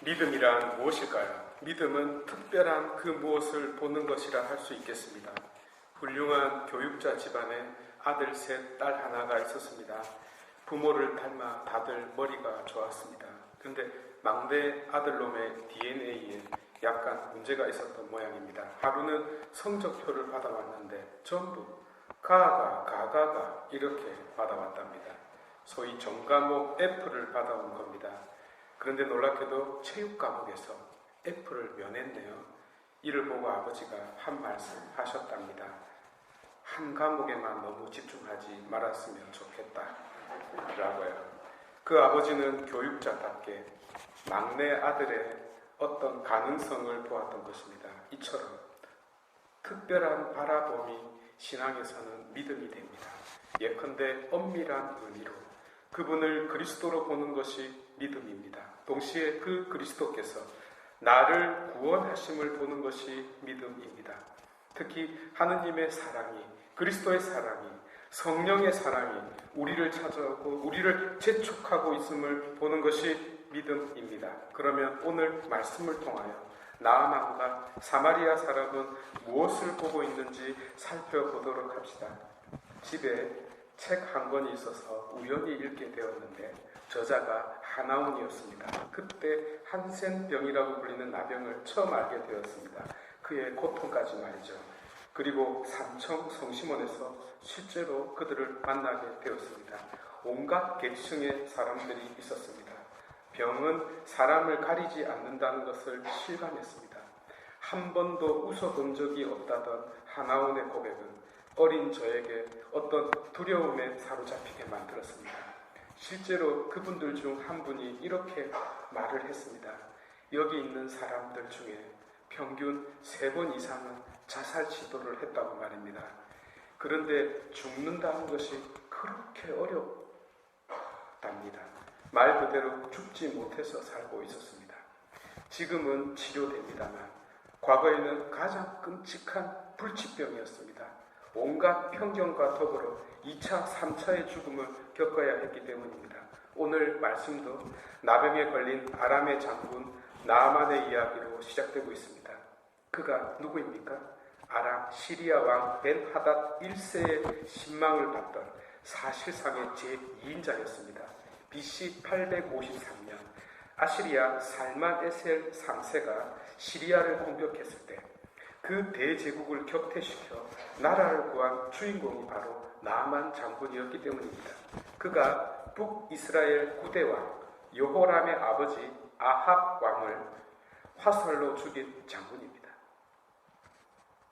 믿음이란 무엇일까요? 믿음은 특별한 그 무엇을 보는 것이라 할 수 있겠습니다. 훌륭한 교육자 집안에 아들 셋, 딸 하나가 있었습니다. 부모를 닮아 다들 머리가 좋았습니다. 그런데 막내 아들놈의 DNA에 약간 문제가 있었던 모양입니다. 하루는 성적표를 받아왔는데 전부 가가 이렇게 받아왔답니다. 소위 전과목 F를 받아온 겁니다. 그런데 놀랍게도 체육 과목에서 F를 면했네요. 이를 보고 아버지가 한 말씀 하셨답니다. 한 과목에만 너무 집중하지 말았으면 좋겠다 라고요. 그 아버지는 교육자답게 막내 아들의 어떤 가능성을 보았던 것입니다. 이처럼 특별한 바라봄이 신앙에서는 믿음이 됩니다. 예컨대 엄밀한 의미로 그분을 그리스도로 보는 것이 믿음입니다. 동시에 그 그리스도께서 나를 구원하심을 보는 것이 믿음입니다. 특히 하느님의 사랑이, 그리스도의 사랑이, 성령의 사랑이 우리를 찾아오고 우리를 재촉하고 있음을 보는 것이 믿음입니다. 그러면 오늘 말씀을 통하여 나아만과 사마리아 사람은 무엇을 보고 있는지 살펴보도록 합시다. 집에 책 한 권이 있어서 우연히 읽게 되었는데 저자가 하나운이었습니다. 그때 한센병이라고 불리는 나병을 처음 알게 되었습니다. 그의 고통까지 말이죠. 그리고 삼청 성심원에서 실제로 그들을 만나게 되었습니다. 온갖 계층의 사람들이 있었습니다. 병은 사람을 가리지 않는다는 것을 실감했습니다. 한 번도 웃어본 적이 없다던 하나운의 고백은 어린 저에게 어떤 두려움에 사로잡히게 만들었습니다. 실제로 그분들 중 한 분이 이렇게 말을 했습니다. 여기 있는 사람들 중에 평균 3번 이상은 자살 시도를 했다고 말입니다. 그런데 죽는다는 것이 그렇게 어렵답니다. 말 그대로 죽지 못해서 살고 있었습니다. 지금은 치료됩니다만 과거에는 가장 끔찍한 불치병이었습니다. 온갖 편견과 더불어 2차, 3차의 죽음을 겪어야 했기 때문입니다. 오늘 말씀도 나병에 걸린 아람의 장군 나아만의 이야기로 시작되고 있습니다. 그가 누구입니까? 아람 시리아 왕 벤하닷 1세의 신망을 받던 사실상의 제2인자였습니다. BC 853년 아시리아 살만 에셀 3세가 시리아를 공격했을 때 그 대제국을 격퇴시켜 나라를 구한 주인공이 바로 나아만 장군이었기 때문입니다. 그가 북이스라엘 9대왕 여호람의 아버지 아합 왕을 화살로 죽인 장군입니다.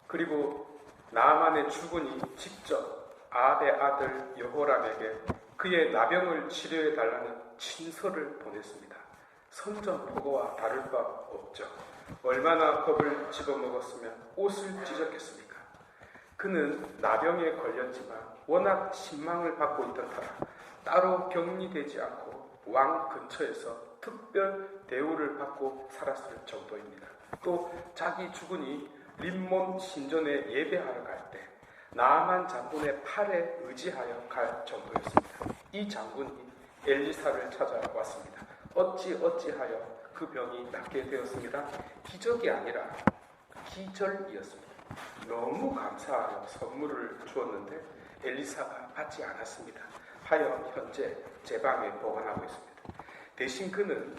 그리고 나아만의 주군이 직접 아합의 아들 여호람에게 그의 나병을 치료해달라는 친서를 보냈습니다. 선전포고와 다를 바 없죠. 얼마나 겁을 집어먹었으면 옷을 찢었겠습니까? 그는 나병에 걸렸지만 워낙 신망을 받고 있던 터라 따로 격리되지 않고 왕 근처에서 특별 대우를 받고 살았을 정도입니다. 또 자기 주군이 림몬 신전에 예배하러 갈 때 나아만 장군의 팔에 의지하여 갈 정도였습니다. 이 장군이 엘리사를 찾아왔습니다. 어찌하여 그 병이 낫게 되었습니다. 기적이 아니라 기절이었습니다. 너무 감사하여 선물을 주었는데 엘리사가 받지 않았습니다. 하여 현재 제 방에 보관하고 있습니다. 대신 그는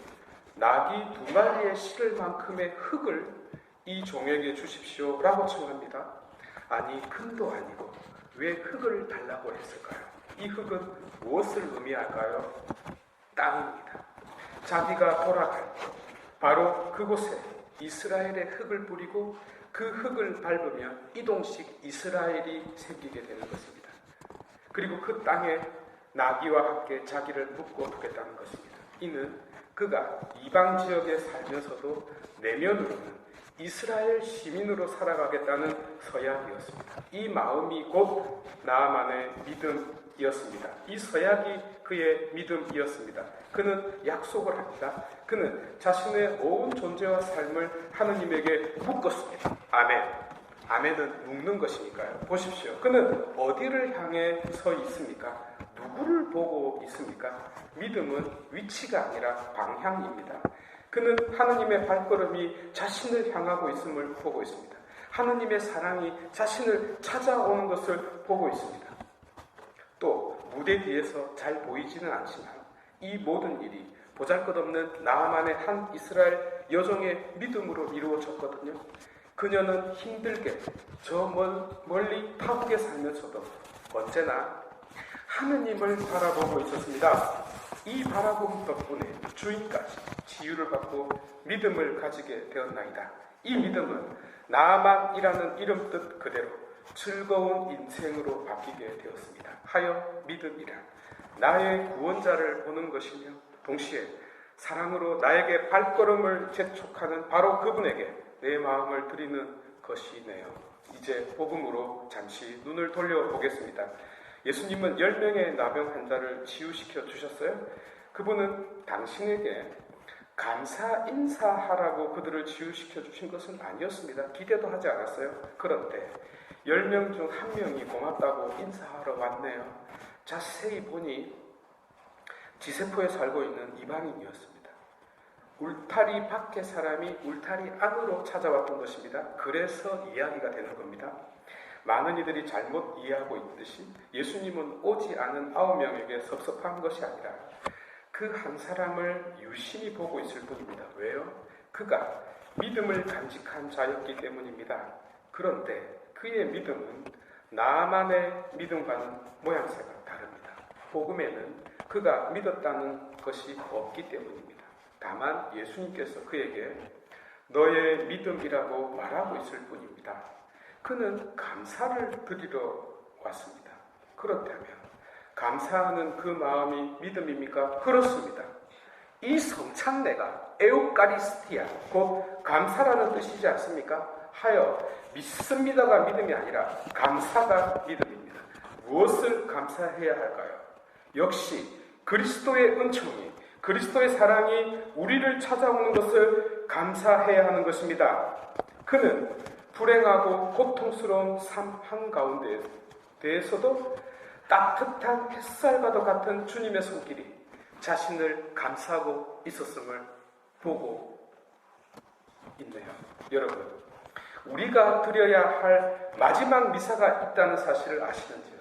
나귀 2마리에 실을 만큼의 흙을 이 종에게 주십시오 라고 청합니다. 아니 금도 아니고 왜 흙을 달라고 했을까요? 이 흙은 무엇을 의미할까요? 땅입니다. 자기가 돌아갈 것, 바로 그곳에 이스라엘의 흙을 뿌리고 그 흙을 밟으면 이동식 이스라엘이 생기게 되는 것입니다. 그리고 그 땅에 나귀와 함께 자기를 묶어 두겠다는 것입니다. 이는 그가 이방 지역에 살면서도 내면으로는 이스라엘 시민으로 살아가겠다는 서약이었습니다. 이 마음이 곧 나아만의 믿음이었습니다. 이 서약이 그의 믿음이었습니다. 그는 약속을 합니다. 그는 자신의 온 존재와 삶을 하느님에게 묶었습니다. 아멘. 아멘은 묶는 것이니까요. 보십시오. 그는 어디를 향해 서 있습니까? 누구를 보고 있습니까? 믿음은 위치가 아니라 방향입니다. 그는 하느님의 발걸음이 자신을 향하고 있음을 보고 있습니다. 하느님의 사랑이 자신을 찾아오는 것을 보고 있습니다. 또 무대 뒤에서 잘 보이지는 않지만 이 모든 일이 보잘것없는 나아만의 한 이스라엘 여종의 믿음으로 이루어졌거든요. 그녀는 힘들게 저 멀리 타국에 살면서도 언제나 하느님을 바라보고 있었습니다. 이 바라봄 덕분에 주인까지 치유를 받고 믿음을 가지게 되었나이다. 이 믿음은 나아만이라는 이름 뜻 그대로 즐거운 인생으로 바뀌게 되었습니다. 하여 믿음이란 나의 구원자를 보는 것이며 동시에 사랑으로 나에게 발걸음을 재촉하는 바로 그분에게 내 마음을 드리는 것이네요. 이제 복음으로 잠시 눈을 돌려보겠습니다. 예수님은 10명의 나병 환자를 치유시켜 주셨어요. 그분은 당신에게 감사 인사하라고 그들을 치유시켜 주신 것은 아니었습니다. 기대도 하지 않았어요. 그런데 10명 중 1명이 고맙다고 인사하러 왔네요. 자세히 보니 지세포에 살고 있는 이방인이었습니다. 울타리 밖의 사람이 울타리 안으로 찾아왔던 것입니다. 그래서 이야기가 되는 겁니다. 많은 이들이 잘못 이해하고 있듯이 예수님은 오지 않은 9명에게 섭섭한 것이 아니라 그 한 사람을 유심히 보고 있을 뿐입니다. 왜요? 그가 믿음을 간직한 자였기 때문입니다. 그런데 그의 믿음은 나만의 믿음과는 모양새가 다릅니다. 복음에는 그가 믿었다는 것이 없기 때문입니다. 다만 예수님께서 그에게 너의 믿음이라고 말하고 있을 뿐입니다. 그는 감사를 드리러 왔습니다. 그렇다면 감사하는 그 마음이 믿음입니까? 그렇습니다. 이 성찬례가 에우카리스티아, 곧 감사라는 뜻이지 않습니까? 하여 믿습니다가 믿음이 아니라 감사가 믿음입니다. 무엇을 감사해야 할까요? 역시 그리스도의 은총이, 그리스도의 사랑이 우리를 찾아오는 것을 감사해야 하는 것입니다. 그는 불행하고 고통스러운 삶 한가운데에서도 따뜻한 햇살과도 같은 주님의 손길이 자신을 감싸고 있었음을 보고 있네요. 여러분, 우리가 드려야 할 마지막 미사가 있다는 사실을 아시는지요?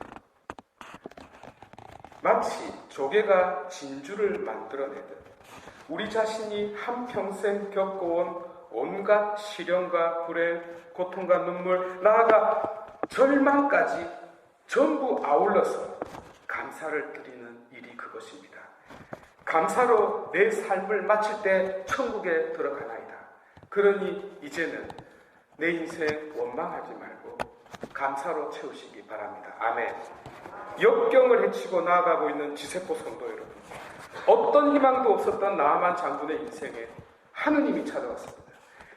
마치 조개가 진주를 만들어내듯 우리 자신이 한평생 겪어온 온갖 시련과 불행, 고통과 눈물, 나아가 절망까지 전부 아울러서 감사를 드리는 일이 그것입니다. 감사로 내 삶을 마칠 때 천국에 들어가나이다. 그러니 이제는 내 인생 원망하지 말고 감사로 채우시기 바랍니다. 아멘. 역경을 헤치고 나아가고 있는 지세포 성도 여러분, 어떤 희망도 없었던 나아만 장군의 인생에 하느님이 찾아왔습니다.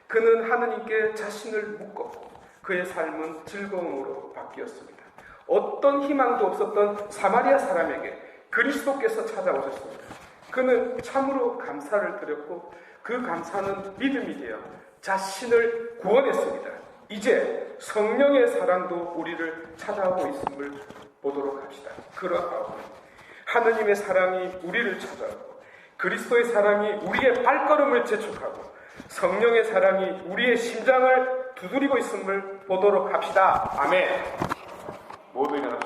그는 하느님께 자신을 묶었고 그의 삶은 즐거움으로 바뀌었습니다. 어떤 희망도 없었던 사마리아 사람에게 그리스도께서 찾아오셨습니다. 그는 참으로 감사를 드렸고 그 감사는 믿음이 되어 자신을 구원했습니다. 이제 성령의 사랑도 우리를 찾아오고 있음을 보도록 합시다. 그러하고 하느님의 사랑이 우리를 찾아오고 그리스도의 사랑이 우리의 발걸음을 재촉하고 성령의 사랑이 우리의 심장을 두드리고 있음을 보도록 합시다. 아멘. 모두 일어나